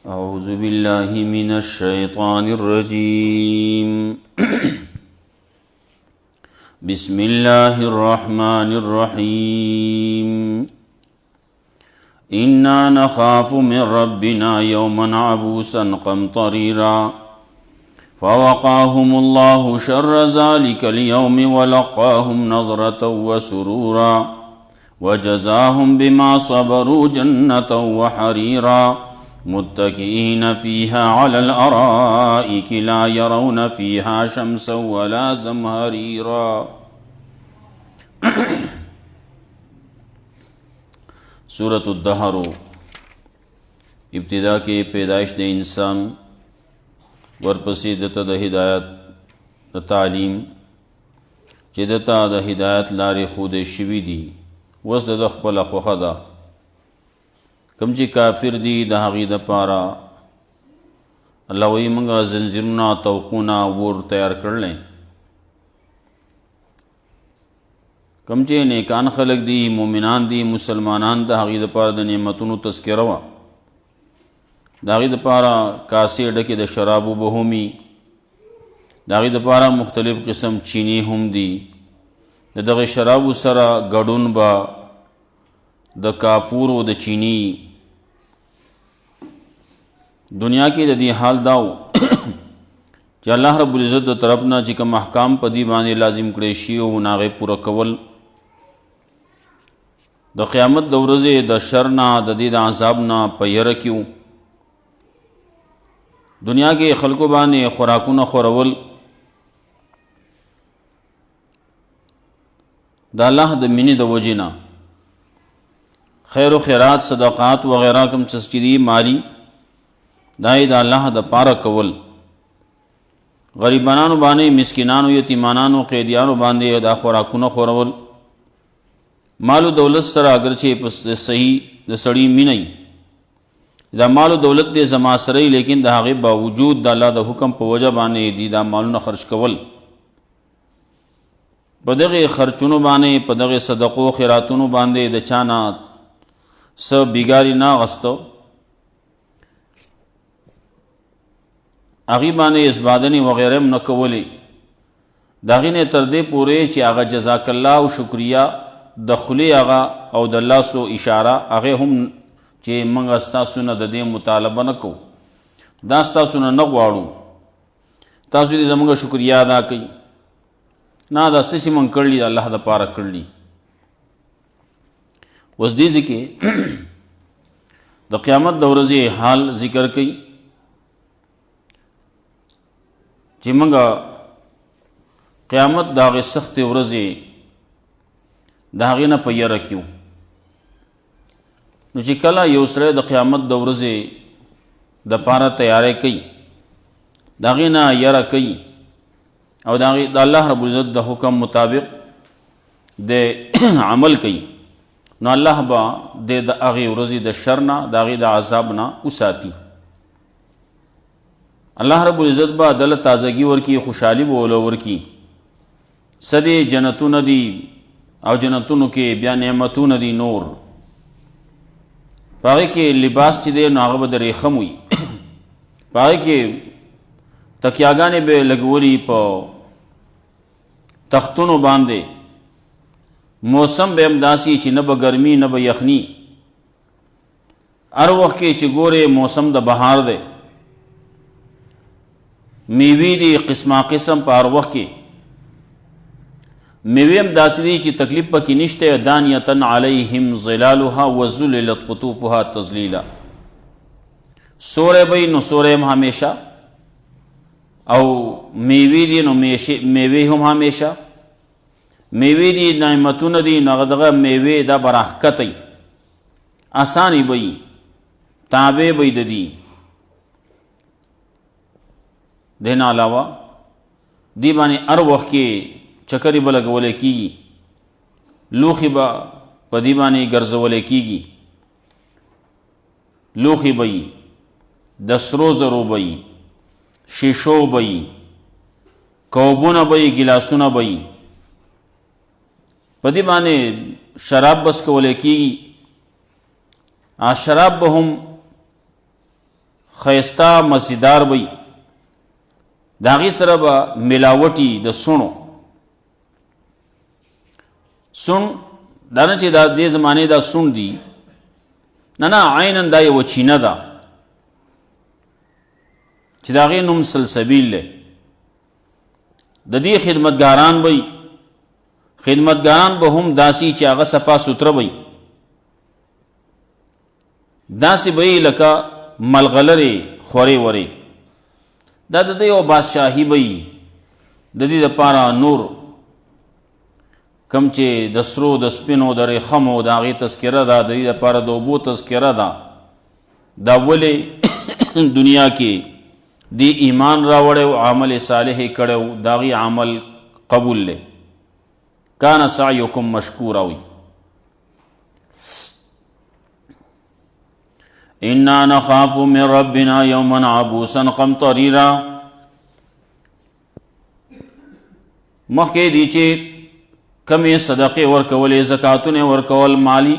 أعوذ بالله من الشيطان الرجيم بسم الله الرحمن الرحيم إنا نخاف من ربنا يوما عبوسا قمطريرا فوقاهم الله شر ذلك اليوم ولقاهم نظرة وسرورا وجزاهم بما صبروا جنة وحريرا متكئين فيها على الأرائك لا يرون فيها شمسا ولا زمهريرا سورة الدهر ابتدا کے پیدائش د انسان ورپسې دته د هدایت د تعلیم چې دته د هدایت لارې ښودې شوي دي اوس د خپله خوښه ده کم چې کافر دي د هغې دپاره الله وایي موږ زنځیرونه توقونه ور تیار کړلی کم چې نیکان خلق دي مؤمنان دي مسلمانان د هغې دپاره د نعمتونو تذکره وه د هغې دپاره کاسې ډکې د شرابو به همي د هغې دپاره مختلف قسم چینی هم دي د دغې شرابو سره ګډون به د کافورو د چینی دنیا کې د دې حال داو چې الله رب العزت د طرف نه چې کوم احکام په دې باندې لازم کړی شي او هغې پوره کول د قیامت د ورځې د شر نه د دې د عذاب نه په یره کې دنیا کې خلکو باندې خوراکونه خورول د الله د مینې د وجې نه خیر و خیرات صدقات وغیرہ کوم څه چې دي مالی دا یې د الله د پاره کول غریبانانو باندې مسکینانو یتیمانانو قیدیانو باندې دا خوراکونه خورول مال و دولت سره اگر چې صحیح د سړی مینه دا مال و دولت دې زما سره لیکن د هغې باوجود د الله د حکم په وجه باندې دي دا مالونه خرج کول په دغې خرچونو باندې په دغې صدقو خیراتونو باندې د چا نه څه بیګاري نه اخیستو هغې باندې اسبادنې وغیره هم نه کولې د هغې نه تر دې پورې چې هغه جزاک الله او شکریه د خولې هغه او د لاسو اشاره هغې هم چې موږ ستاسو نه د دې مطالبه نه کوو دا ستاسو نه نه غواړو تاسو دې زموږ شکریه ادا کوئ نه دا څه چې موږ کړلي د الله دپاره کړلي اوس دې ځای کې د قیامت د ورځې حال ذکر کوي چې موږ قیامت د هغې سختې ورځې د هغې نه په یره کې نو چې کله یو سړی د قیامت د ورځې دپاره تیاری کوي د هغې نه یره کوي او د الله رب العزت د حکم مطابق د عمل کوي نو الله به د هغې ورځې د شر نه د هغې د عذاب نه وساتي الله رب العزت به دله تازگی ورکی خوشحالی به ولو ورکی څه دې جنتونه دي او جنتونو کې بیا نعمتونه دي نور په هغې کې لباس چې دی نو هغه به د ریخم وي په هغې کې تکیاګانې به لګولي په تختونو باندې موسم به هم داسې چې نه به ګرمي نه به یخني هر وخت کې چې ګورې موسم د بهار دی میوې دي قسمه قسم په هر وخت کې میوې هم داسې دي چې تکلیف پکې نشته دانیتن علیهم ظلالها وذللت قطوفها تذلیلا سوری به نو سوری هم همیشه او میوې دي نو میوې هم همیشه میوې دي نعمتونه دي نو دغه میوې دا به راښکتی اسانې به وي تابع به د دي دین علاوه دی باندې هر وخت کې چکرې به لګولی کېږي لوښي به په دې باندې ګرځولی کېږي لوښي به وي د سرو زرو به وي شیشو به وي کوبونه به وي ګیلاسونه به وي په دې باندې شراب بس کولی کېږي شراب به هم خیستا مزیدار بی داغی سره با ملاوٹی د سونو سون دانه چې دا دې زمانه دا سون دی نه عینن دا یو چینه ده چې دا غي نوم سلسبیل له د دې خدمتګاران وي خدمتګاران به هم داسي چې هغه صفا سوتره وي داسي وي لکه ملغلره خوري وري دا د یو بادشاہي وي د دې لپاره نور کم چې د سرو د سپینو د ریخمو د هغې تذکره ده د دې لپاره د اوبو تذکره ده دا ولې دنیا کې دی ایمان راوړی او عمل صالح کړی و د هغې عمل قبول دی کان سعیکم مشکورا وي انا نخاف من ربنا یوما عبوسا قمطریرا مخکې دی چې کمی صدقه ورکولې زکاتونه ورکول مالی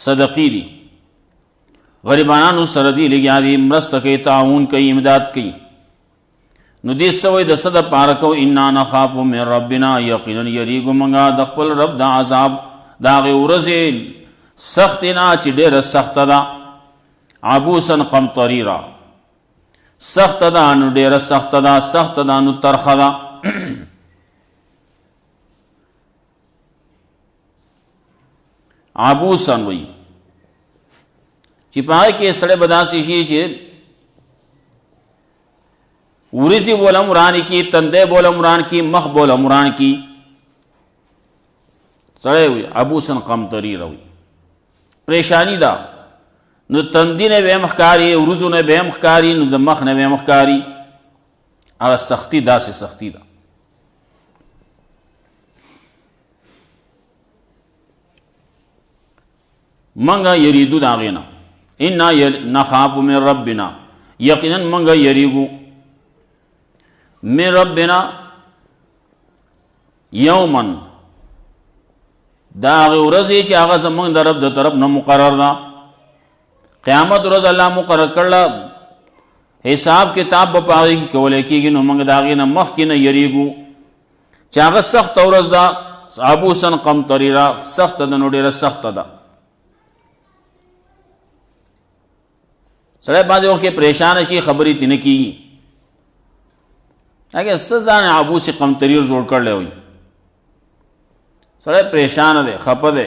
صدقې دي غریبانو سره دی لګیا دي مرسته کوي تعاون کوي امداد کوي نو دې سوې د صد پاره کو ان نخاف من ربنا یقینا یریګو منګه د خپل رب د عذاب دا غي ورځې سخت نه چې ډېر سخت ده عبوسا قمطریرا سخت ده نو ډېر سخت ده سخت ده نو ترخه ده عبوسن وی چې پای کې سړی بداسي شي چې ورځي بوله مران کی تندې بوله مران کی مخ بوله مران کی سړی وي عبوسن قمطری روي پریشانی دا نو تندې نه به مخکاری ورځو نه به مخکاری نو د مخ نه به مخکاری هغه سختی داسې سختی دا منگا یریدو داغینا انا نخاف من ربنا یقینا منگا یریگو من ربنا یومن داغی ورزی چی آغا زمان در رب در طرف نمقرر دا قیامت ورز اللہ مقرر کرلا حساب کتاب بپاگی کی کولے کی گی نو منگا داغینا مخ کی نا یریگو چی آغا سخت ورز دا عبوسن قمطریرا سخت دا نو دیر سخت دا سړی بعضې وخت کې پریشانه شي خبرې تې نه کېږي هغې څه ځان عبوس قمطریر جوړ کړلی وي سړی پریشانه دی خفه دی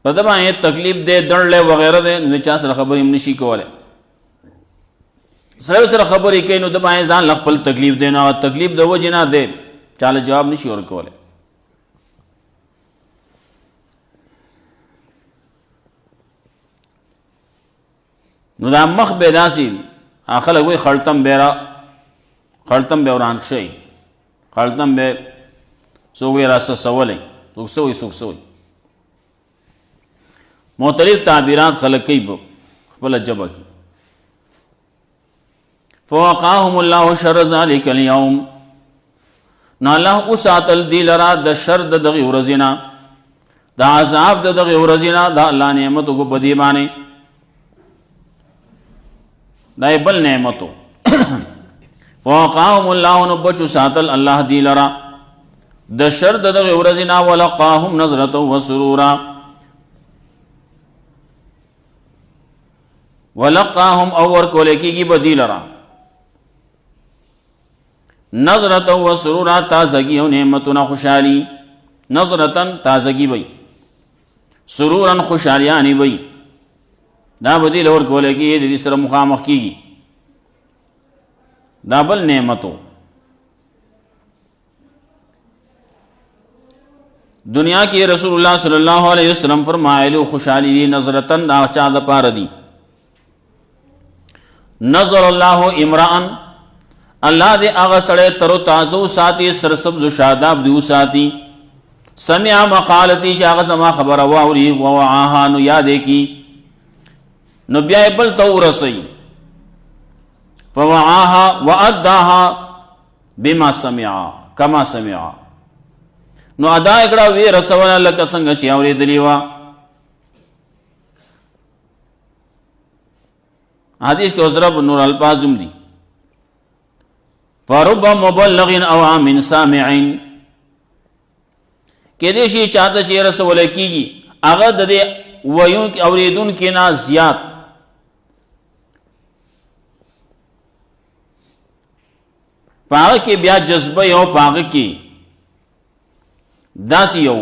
په ده باندې تکلیف دی دړلی وغیره دی نو چا سره خبرې هم نشي کولی سړی سره خبرې کوي نو ده باندې ځان له خپل تکلیف دی نو هغه تکلیف د وجې نه دی چاله جواب نشي ورکولی نو دا مخ به داسې خلک وایي خړتم به وران شي خړتم به څوک وایي راسسولی څوک څه وایي څوک څه وایي مختلف تعبیرات خلک کوي په خپله ژبه کې فوقاهم الله شر ذلک اليوم نو الله وساتل دی لرا د شر د دغې ورځې نه د عذاب د دغې ورځې نه د الله نعمتو کو په دې باندې دا بل نعمتو فوقاهم الله نو بچو ساتل الله دی لرا د شر د دغې ورځې نه ولقاهم نظرة وسرورا ولقاهم او ورکولی کېږي به دی لرا نظرة وسرورا تازگی او نعمتنا خوشحالی نظرة تازگی بی سرورا خوشحالیانی بی دا بدی لور کولے کی دی سر مخامخ کی گی دا بل نعمتو دنیا کی رسول اللہ صلی اللہ علیہ وسلم فرمائلو خوشحالی دی نظرتن دا چاہ دا پار دی نظر اللہ امران اللہ دے آغا سڑے ترو تازو ساتی سرسبز و شاداب دیو ساتی سمع مقالتی چاہ آغا زما خبر واوری ووعاها نو یادے کی نو بیا بل تو رسی فوعاها واداها بما سمع کما سمع نو ادا کړه وی رسول لك څنګه چې اورېدلی وا. حدیث کې وزرب نور الفاظم دي فرب مبلغ او عام سامع کې دې شي چاته چې رسول کېږي هغه د دې ویون اوریدون کې نه زیات پاغه کې بیا جذبه یو پاغه کې داس یو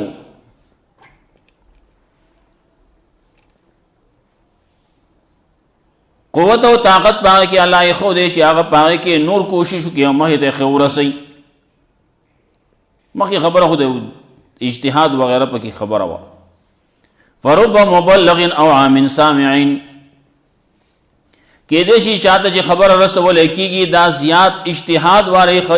قوت او طاقت پاغه کې الله یې خو دې چې هغه پاغه کې نور کوشش وکړي او مه ته خورسي مخکې خبره خو د اجتهاد وغیرہ پکې خبره وا. فرب مبلغ او عام سامع کې دې شي چاته چې خبر رسول کېږي دا زیات اجتهاد واره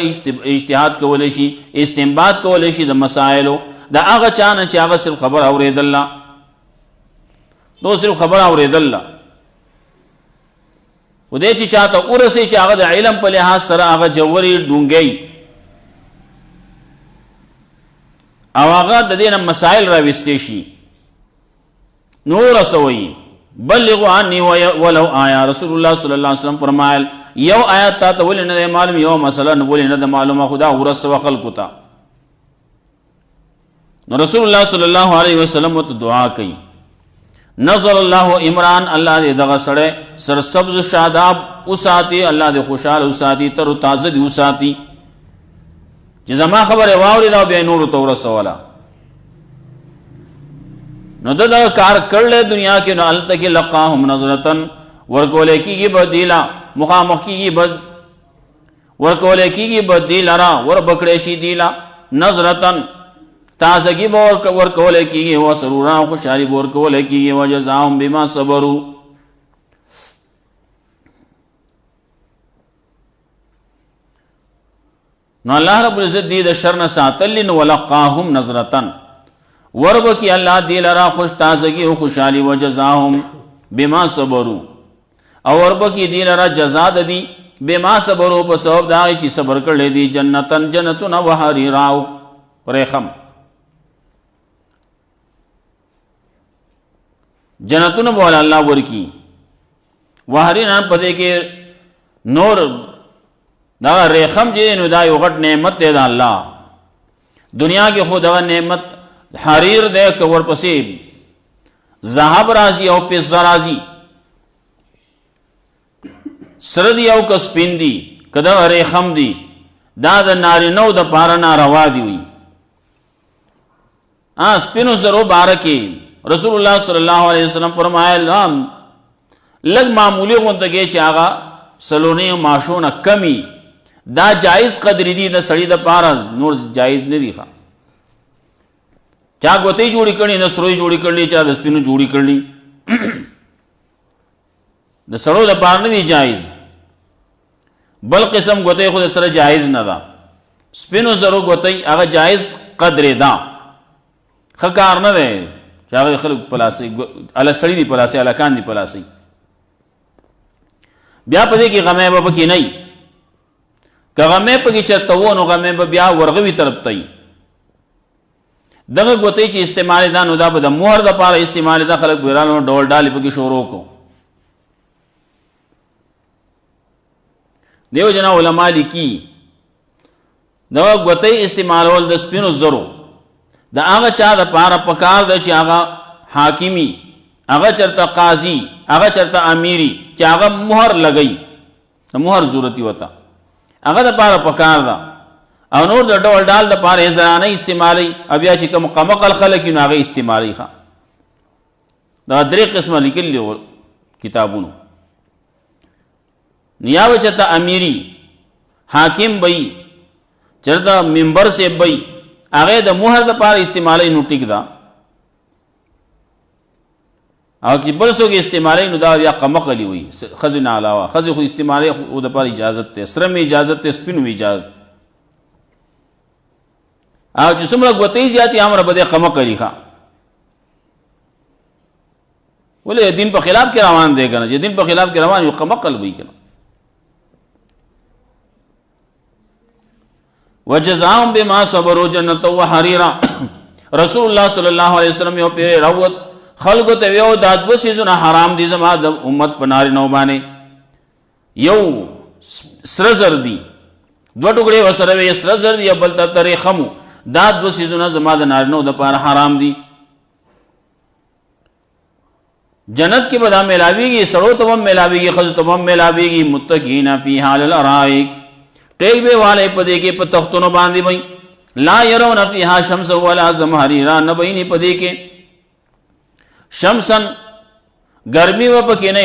اجتهاد کولای شي استنباط کولای شي د مسائلو دا هغه چانه چې هغه صرف خبر اوریدل نو صرف خبر اوریدل و دې چې چاته ورسي چې هغه د علم په لحاظ سره هغه جووري ډونګي او هغه د دې مسائل راوستي شي نور رسوي بلغوا عني ولو آیا. رسول الله صلی الله علیه وسلم فرمایل یو آیات ته ولې نه معلوم یو مسله نه ولې نه معلومه خدا ورسو خلق تا. نو رسول الله صلی الله علیه وسلم ته دعا کوي نظر الله عمران الله دې دغه سره سرسبز شاداب اوساتی الله دې خوشاله اوساتی تر تازه دې اوساتی چې زما خبره واوري دا به نور تو رسولا. نو دا کار کړل دنیا کې نو الته کې لقاهم نظرتن ورکول کېږي بدیلا مخامخ کېږي بد ورکول کېږي بدیلا را ور بکړې شي دیلا نظرتن تازگی ورکول کېږي او سرورا خوشالي ورکول کېږي وجزاهم بما صبروا. نو الله رب العزت دې د شر نه ساتل نو ولقاهم نظرتن ورب کی اللہ دی لرا خوش تازگی و خوشحالی و جزاهم بما صبروا او ورب کی دی لرا جزا دی بما صبروا په سبب دا چې صبر کړل دي جنتن جنتون و حریراو ریخم جنتون بولا اللہ ورکی وحرینا پدے کے نور دا ریخم جی نو دا یو غټ نعمت دی دا اللہ دنیا کې خود دا نعمت حریر دے کہ ورپسی ذهب رازی او فضه رازی سره دی او کسپین دی کدا ریخم دی دا د نارینو د پاره ناروا دی وی سپینو زرو بارکی رسول الله صلی الله علیه وسلم فرمایل لگ معمولی غونډه چې هغه سلونی ماشونه کمی دا جائز قدر دی د سړی د پاره نور جائز نه دی ښه چا غوتی جوړی کړي نسروي جوړی کړي چا د سپینو جوړی کړي د سړو د پاره نه دی جائز بل قسم غوتی خو سره جائز نه ده سپینو زرو غوتی هغه جائز قدر ده خکار نه ده چې هغه خلک پلاسي ال سړی دی پلاسي الکان دی پلاسي بیا پدې کې غمه به پکې نه کغمه پکې چرته وونو غمه به بیا ورغوي طرف ته دغه غوتی چې استعمال دا نو دا به د مهر د پاره استعمال دا خلک بیرانو ډول ډالې پکې شروع کو دیو جنا علماء لیکي دغه غوتی استعمالول د سپینو زرو دا هغه چا د پاره پکار د چې هغه حاکمی هغه چرته قاضي هغه چرته امیری چې هغه مهر لګئی د مهر ضرورت وتا هغه د پاره پکار دا او نور د ډول ډال د پاره زرانه استعمالي بیا چې کوم قمقل خلک نو هغه استعمالي ښه دا درې قسمه لیکل کتابونو نیاو چته امیری حاکم بئی چرته منبر سے بئی هغه د مهر د پاره استعمالي نو ټیک دا او چې بل څوک استعمالي نو دا بیا قمقلی وي خزینه علاوه خزي خو استعمالي او د پاره اجازه ته سره می اجازه ته سپینو اجازه او چې څومره غوتی زیاتی امر بده قمقلی ښه ولې دین په خلاف کې روان دی کنه چې دین په خلاف کې روان یو قمقل وي کنه وجزاهم بما صبروا جنة وحريرا رسول الله صلی الله علیه وسلم یو پیر راوت خلقو ته یو دا دو سیزونه حرام دي زما د امت په نارینه باندې یو سره زر دي دو ټوکړې وسره وي سره زر دي بل ته ترې خمو دا دو سیزونه زما د نارینه د پاره حرام دي جنت کې به دا ملاویږي سړو ته هم ملاویږي ښځو ته هم ملاویږي متکئین فیها علی الارائک ټیک به والے پدې کې په تختونو باندې وي لا يرون فيها شمس ولا زمهريرا نبيني پدې کې شمسن گرمی و پکې نه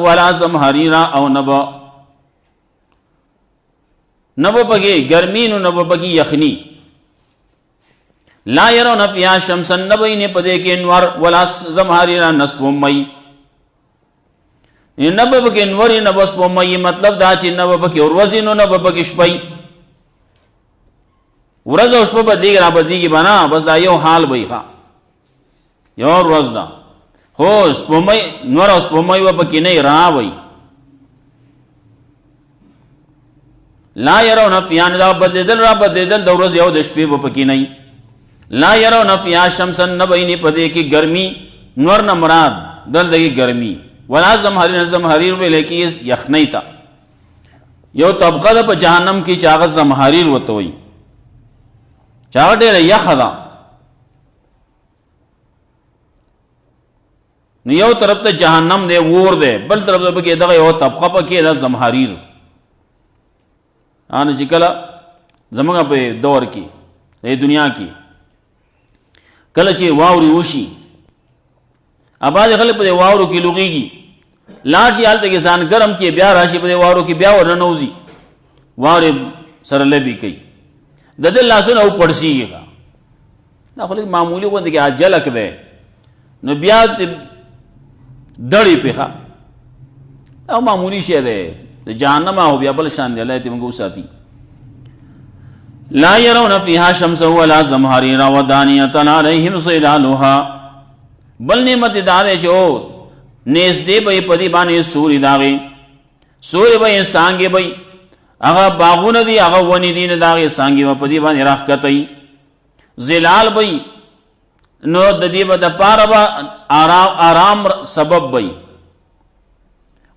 ولا زمهريرا او نب پکې گرمی نو نب پکې یخنی لا يرون فيها شمسا نبيني پدې کې انور ولا زمهريرا نسبم مئی نب پکې انور نبسبم مئی مطلب دا چې نب پکې ورځ نو نب پکې شپې ورځ او شپه بدلیږي را بدلیږي بنا بس دا یو حال وي ښا یو ورځ دا خو سپومۍ نور او سپومۍ و پکې نه را وي لا يرون فيها دا بدلیدل را بدلیدل د ورځ یو د شپې و پکې نه لا يرون فيها شمسا نبيني پدې کې ګرمي نور نه مراد دلته ګرمي ولا زمهریر ویل کې یخنی تا یو طبقه په جهنم کې چاغه زمهریر وته وي چاغه ډېره یخه ده نو یو طرف ته جهنم دی ور دی بل طرف ته پکې دغه یو طبقه پکې ده زمهریر ان چې کله زمونږ په دور کې د دنیا کې کله چې واوري وشي اباز خلک په واورو کې لوګيږي لاړ شي حالت کې ځان ګرم کې بیا راشي په واورو کې بیا ورننوزي واوري سره لبي کوي د دې لاسونه او پړسیږي دا خو معمولی غوندې کې اجلک ده نو بیا دړې پیخه او معمولی شی ده د جهنم او بیا بل شان دی الله ته موږ وساتي لا يرون فيها شمسا ولا زمهريرا ودانية عليهم ظلالها بل نعمت دار جو نزدې به پدی باندې سوري داغي سوري به سانګي به هغه باغونه دي هغه ونی دي نه داغي سانګي په پدی باندې راخکتای ظلال به نو د دې په د پاره به آرام سبب به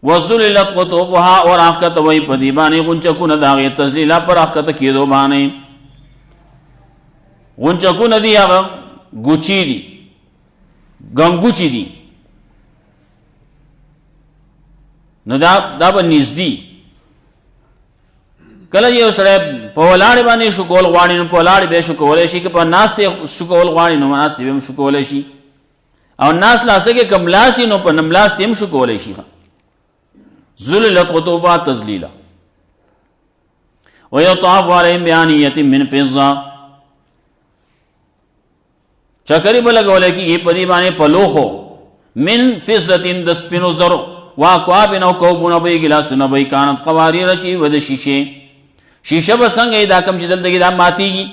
وذللت قطوفها وراخت وای پدی باندې غنچکو نه داغي تذلیلا پر راخت کېدو باندې غنچکو نه دي هغه ګوچی دي گنگوچی دی نو دا به نږدې کله یو سره په ولاړ باندې شو کول غواړي نو په ولاړ به شو کولای شي که په ناس ته شو کول غواړي نو ناس ته هم شو کولای شي او ناس لاسه کې کملاسی نو په نملاس ته هم شو کولای شي ذللت قطوفها تذلیلا ويطاف عليهم بآنية من فضة چکری بلګول کی په دې باندې پلوخو من فضة د سپینو زرو واقواب نو کوبونه به ګلاسونه به کانت قواریر چی ود شیشه بسنګ دا کم چې دلته دا ماتیږي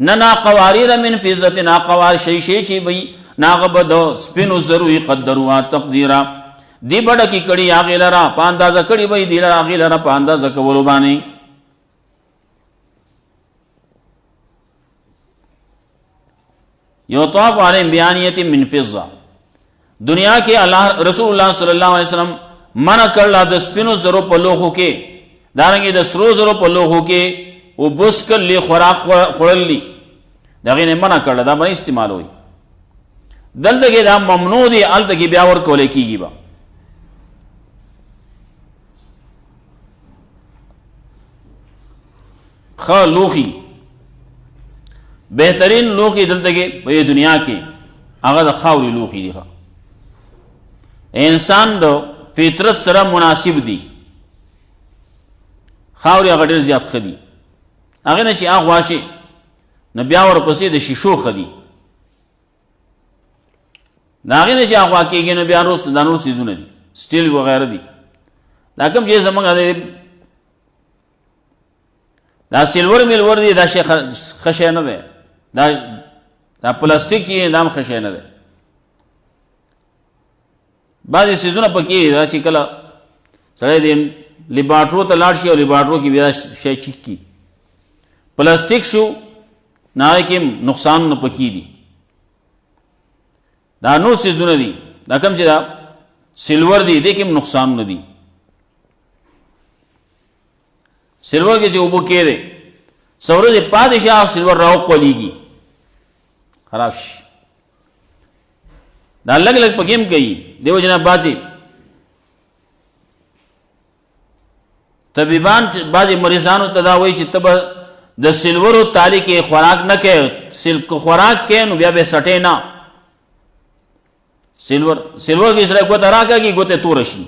نه قواریر من فضة نا قوار شیشه چی به ناغه د سپینو زرو قدروا تقدیرا دی بڑا کی کڑی آغی لرا پاندازہ کڑی بھئی دی لرا آغی لرا پاندازہ کولو بانی یطاف علیہم بیانیت من فضہ دنیا کے اللہ رسول اللہ صلی اللہ علیہ وسلم منع کرلا د سپینو زرو په لوخو کې دارنګه د سرو زرو په لوخو کې او بس کلی خوراک خورلی دغه نه منع کړل دا باندې استعمال وي دلته کې دا ممنوع دي الته کې بیا ور کولې کیږي با لوخی بہترین لوخی دلته کې په دنیا کې هغه د خاوري لوخی دي انسان د فطرت سره مناسب دي خاوري هغه ډیر زیات خدي هغه نه چې هغه واشه نه بیا ورپسې د شیشو خدي دا هغه نه چې هغه کېږي نو بیا روس د نور سيزونه دي سټیل وغیرہ دي دا کوم چې زمونږ دا سیلور میلور دی دا شی خشه نه ده دا پلاستیک چې نام خشه نه ده بعضی سیزونه پکې دا چې کله سړی د لیبارټرو ته لاړ شي او لیبارټرو کې بیا شی چیک کی پلاستیک شو نه کې نقصان نه پکې دي دا نور سیزونه دي دا کم چې دا سلور دي دې کې نقصان دي سلور کې چې وبو کې دي سورې د پادشاه سلور راو قلیږي خراب شي دا لګ لګ پکېم کوي دیو جناب بازي طبيبان بازي مریضانو تداوي چې تب د سلورو تالی کې خوراک نه کې سلک خوراک کې نو بیا به سټې نه سلور کې سره کوته راکا کی کوته تورشي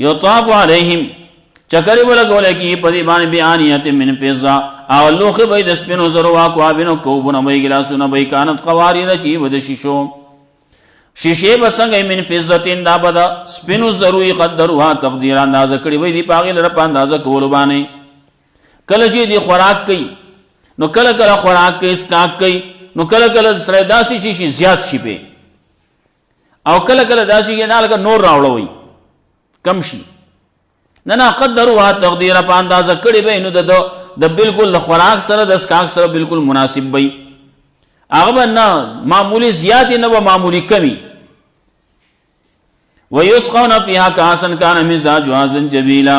یو طاف علیهم چکرې ولا کولای کی په دې باندې بیانیت من فضا او لوخ به د سپینو زرو واکو ابینو کوبونه به ګلاسونه به کانت قواری رچی ود شیشو شیشه بسنګ من فضتین دا بد سپینو زرو قدرها تقدیر انداز کړي وي دی پاغه لره په اندازه کول باندې کله چې دی خوراک کوي نو کله کله خوراک کوي اسکاک کوي نو کله کله سره داسي شي زیات شي په او کله کله داسي نه لکه نور راوړوي کم شي نه قدرها تقدیر په اندازه کړي به نو د بالکل خوراک سره د اسکاک سره بالکل مناسب وي هغه نه معمولی زیات نه و معمولی کمی ويسقون فيها كاسا كان مزاجها زنجبيلا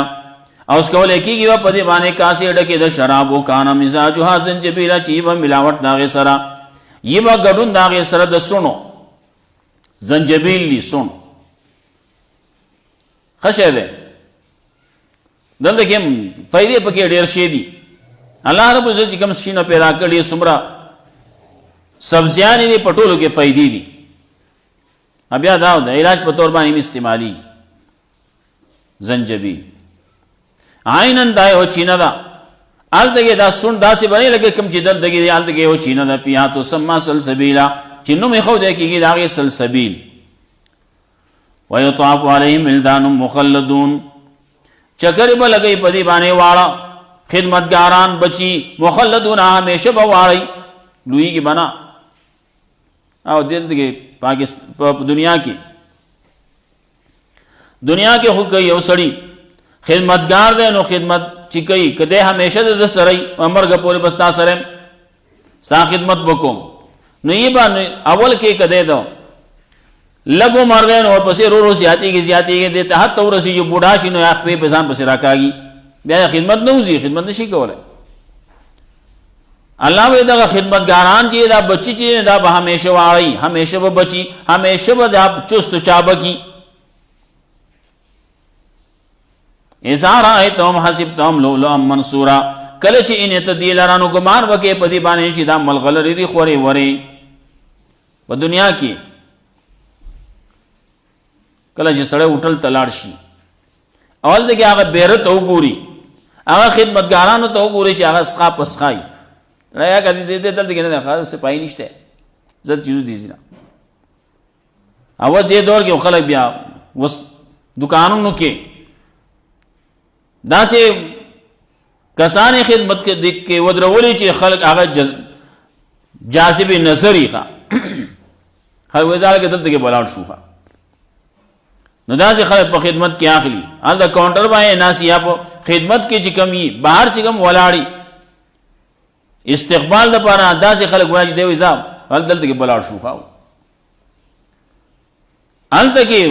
او اس کول کیږي په دې باندې کاسې ډکه د شراب او کان مزاجها زنجبيلا چې به ملاوت داغه سره یما غډون داغه سره د سونو زنجبیل لی سون خشه ده دلته کې فائدې پکې ډېر شي دي الله رب عزت کوم شینه پیدا کړی سمرا سبزیان دي پټولو کې فائدې دي بیا دا د علاج په تور باندې استعمالي زنجبیل عینن دا یو چینه دا الته دا سون داسې باندې لکه کوم چې دلته کې الته کې یو چینه دا فیها تسمى سلسبیلا چې نو مې خو دې کېږي دا سلسبیل ويطاف عليهم ولدان مخلدون چکر به لګي په دې باندې واړه خدمتګاران بچي مخلدون همیشه به واړي لوی کی بنا او دل دې پاکستان په دنیا کې خو کوي یو سړی خدمتګار دی نو خدمت چې کوي کده همیشه د سړی عمرګه پورې بستا سره ستا خدمت وکوم نو یې باندې اول کې کده دو لګو مردین اور پسې رو زیاتی کې دیته حتی ورسې جو بوډا شي نو اخ په پسان پسې راکاږي بیا خدمت نه وزي خدمت نشي کولای الله وی دا خدمتګاران چې دا بچی چې دا به همیشه واړی همیشه به بچی همیشه به دا چست چابکی اذا رایتهم حسبتهم لؤلؤا منصورا کله چې ان تدیل رانو ګمان وکي په دې باندې چې دا ملغلر دي خوري وره په دنیا کې کله چې سړی وټل تلاړ شي اول دغه هغه بیرت وګوري هغه خدمتګارانو ته وګوري چې هغه اسقا پسخای رایا کدي دې دلته کې نه خاص سپای نشته زړه چیزو دي زینا اواز دې دور کې خلک بیا وس دکانونو کې داسې کسانې خدمت کې ودرولې چې خلک هغه جاذب نظری ښه هر وځاله کې دلته کې بلاړ شو نو داسې خلک په خدمت کې اخلي ال دا کاونټر باندې ناسیا په خدمت کې چې کمی بهر چې کم ولاړی استقبال د پاره داسې خلک وایي دی وځم ال دلته کې بلاړ شو خاو الته کې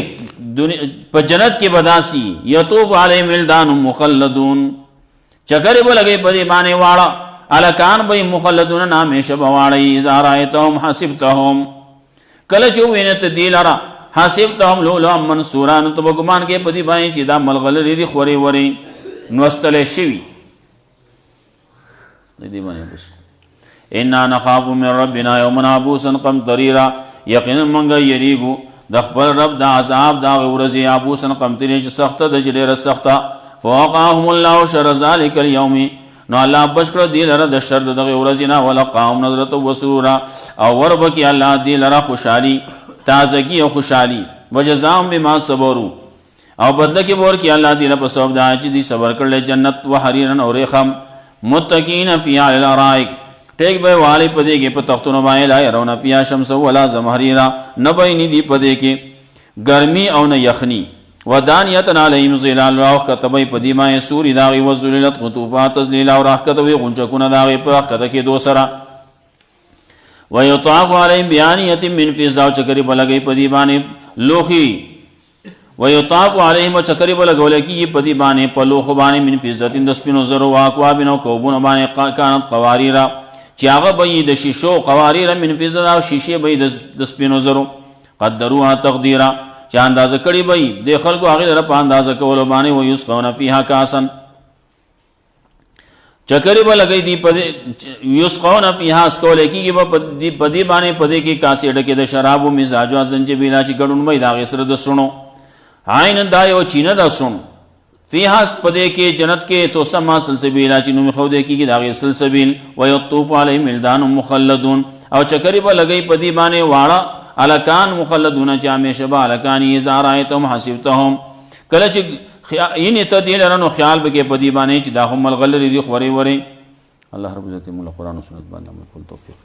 په جنت کې بداسي یطوف علیهم ولدان مخلدون چکر به لګي په دې باندې واړه الکان به مخلدون نامه شبواړي زارایتهم حسبتهم کله چې وینت دی لرا حسبتهم لؤلؤا منصورا نو ته ګمان کې په دې باندې چې دا ملغلر دي خوري وري نوستل شوی دې باندې بس ان نخاف من ربنا يوما عبوسا قمطريرا یقینا منګ یریګو د خپل رب د عذاب دا ورځي عبوسا قمطريرا چې سخته د جلیر سخته فوقاهم الله شر ذلك اليوم نو الله بشکره دی لره د شر دغه ورځې نه ولقاهم نظرت وسرورا او وربکی الله دی لره خوشالي تازگی او خوشالي وجزاهم بما صبروا او بدله کې ورکی الله دی له په سبب دا چې دی صبر کړل جنت و حریرن او رخم متقین فی علی الارائک ټیک به والی پدې کې په تختونو باندې لا يرون فی شمس ولا زمهریرا نبینی دی پدې کې ګرمي او نه یخنی ودانیت علیهم ظلال او کتبې پدې ما سوري داغي وذللت قطوفات تذلیل او راحت وی غنچکونه داغي په کته کې دو سره ويطاف عليهم بآنية من فضة چکری بلګي پدی باندې لوخي ويطاف عليهم چکری بلګول کی پدی باندې په لوخ باندې من فضة د سپینو زرو واقواب نو کوبون باندې كانت قواريرا چې هغه به د شیشو قوارير من فضة او شیشه به د سپینو زرو قدروها تقديرا چې اندازه کړي به د خلکو هغه لپاره په اندازه کول باندې و یسقون فيها کاسن چکرې به لګي دی په یسقون فيها اسکول کېږي په دې باندې په دې کې کاسې ډکې د شراب او مزاج او زنجبیل چې ګډون مې دا غسر د سونو عین دا یو چینه د سونو فيها په دې کې جنت کې تو سما سلسبیل چې نو خو دې کې دا غسل سبیل و یطوف علیهم ولدان مخلدون او چکرې به لګي په دې باندې واړه الکان مخلدون چې همیشه به الکان اذا رایتهم حسبتهم کله چې این ته دې لرنو خیال به کې په دې باندې چې دا هم الغلری دي خوري وره الله رب عزت مولا قرآن او سنت باندې عمل کول توفیق